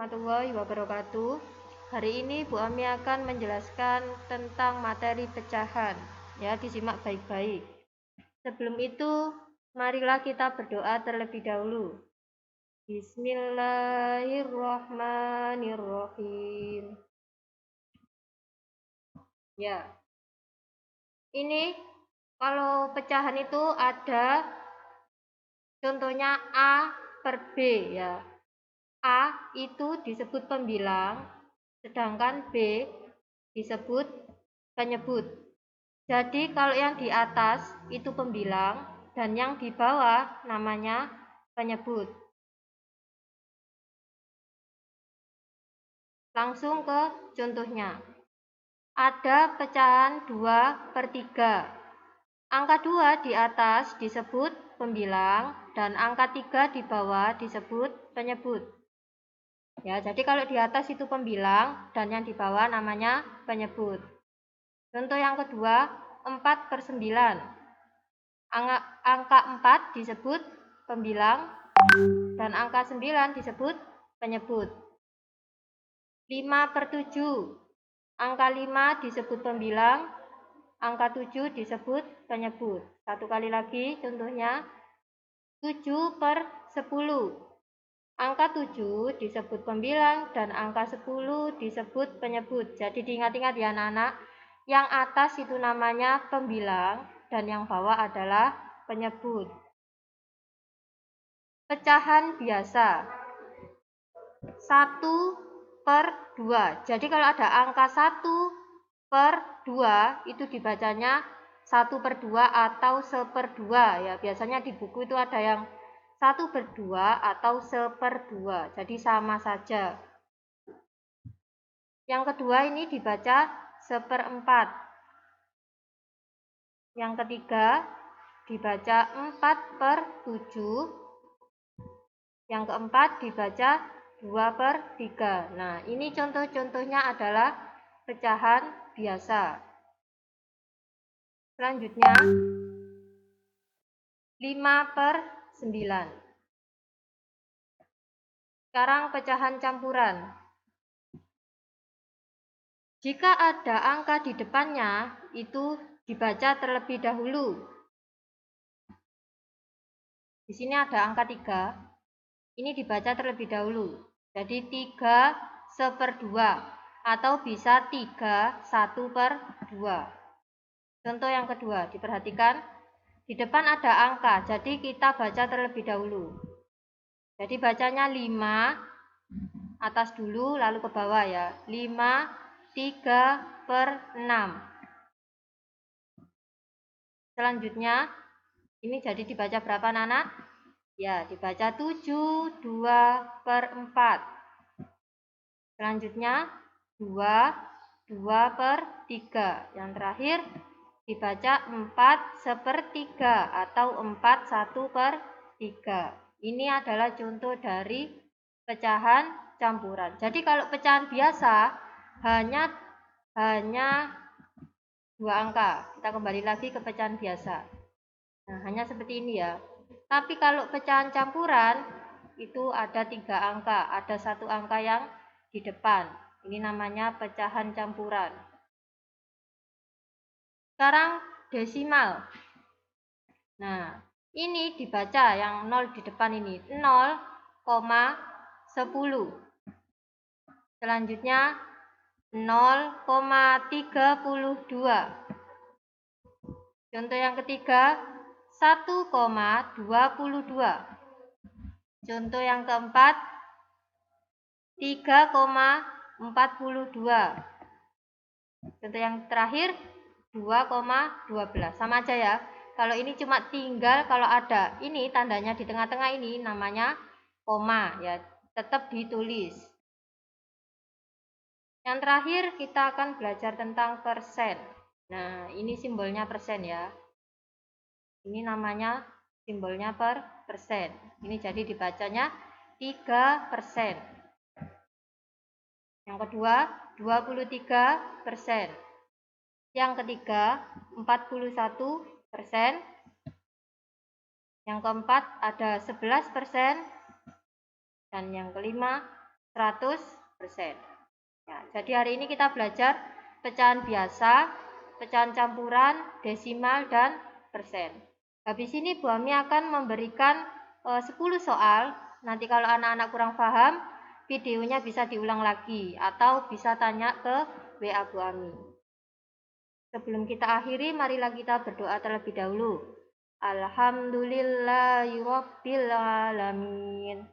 warahmatullahi wabarakatuh. Hari ini Bu Ami akan menjelaskan tentang materi pecahan. Ya, disimak baik-baik. Sebelum itu, marilah kita berdoa terlebih dahulu. Bismillahirrahmanirrahim. Ya, ini kalau pecahan itu ada contohnya A per B ya. A itu disebut pembilang, sedangkan B disebut penyebut. Jadi kalau yang di atas itu pembilang dan yang di bawah namanya penyebut. Langsung ke contohnya. Ada pecahan 2 per 3. Angka 2 di atas disebut pembilang dan angka 3 di bawah disebut penyebut. Ya, jadi kalau di atas itu pembilang dan yang di bawah namanya penyebut. Contoh yang kedua, 4 per 9. Angka 4 disebut pembilang dan angka 9 disebut penyebut. 5 per 7. Angka 5 disebut pembilang, angka 7 disebut penyebut. Satu kali lagi contohnya, 7 per 10. Angka 7 disebut pembilang dan angka 10 disebut penyebut. Jadi diingat-ingat ya anak-anak, yang atas itu namanya pembilang dan yang bawah adalah penyebut. Pecahan biasa 1 per 2. Jadi kalau ada angka 1 per 2 itu dibacanya 1 per 2 atau 1/2 ya. Biasanya di buku itu ada yang 1/2 atau 1/2. Jadi sama saja. Yang kedua ini dibaca 1/4. Yang ketiga dibaca 4 per 7. Yang keempat dibaca 2 per 3. Nah, ini contoh-contohnya adalah pecahan biasa. Selanjutnya 5 per 9. Sekarang pecahan campuran. Jika ada angka di depannya, itu dibaca terlebih dahulu. Di sini ada angka 3. Ini dibaca terlebih dahulu. Jadi 3 1/2 atau bisa 3 1/2. Contoh yang kedua, diperhatikan. Di depan ada angka, jadi kita baca terlebih dahulu. Jadi bacanya 5 atas dulu lalu ke bawah ya. 5 3 per 6. Selanjutnya ini jadi dibaca berapa anak-anak? Ya, dibaca 7 2 per 4. Selanjutnya 2 2 per 3. Yang terakhir dibaca 4 1/3 atau 4 1/3. Ini adalah contoh dari pecahan campuran. Jadi kalau pecahan biasa hanya 2 angka. Kita kembali lagi ke pecahan biasa. Nah, hanya seperti ini ya. Tapi kalau pecahan campuran itu ada 3 angka, ada 1 angka yang di depan. Ini namanya pecahan campuran. Sekarang desimal. Nah, ini dibaca yang 0 di depan ini, 0,10. Selanjutnya 0,32. Contoh yang ketiga 1,22. Contoh yang keempat 3,42. Contoh yang terakhir 2,12. Sama aja ya. Kalau ini cuma tinggal kalau ada ini tandanya di tengah-tengah ini namanya koma ya, tetap ditulis. Yang terakhir kita akan belajar tentang persen. Nah, ini simbolnya persen ya. Ini namanya simbolnya persen. Ini jadi dibacanya 3%. Yang kedua 23%. Yang ketiga 41%. Yang keempat ada 11%. Dan yang kelima 100%. Ya, jadi hari ini kita belajar pecahan biasa, pecahan campuran, desimal, dan persen. Habis ini Bu Ami akan memberikan 10 soal. Nanti kalau anak-anak kurang paham, videonya bisa diulang lagi atau bisa tanya ke WA Bu Ami. Sebelum kita akhiri, marilah kita berdoa terlebih dahulu. Alhamdulillahirabbil alamin.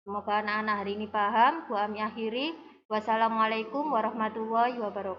Semoga anak-anak hari ini paham. Bu Ami akhiri. Wassalamualaikum warahmatullahi wabarakatuh.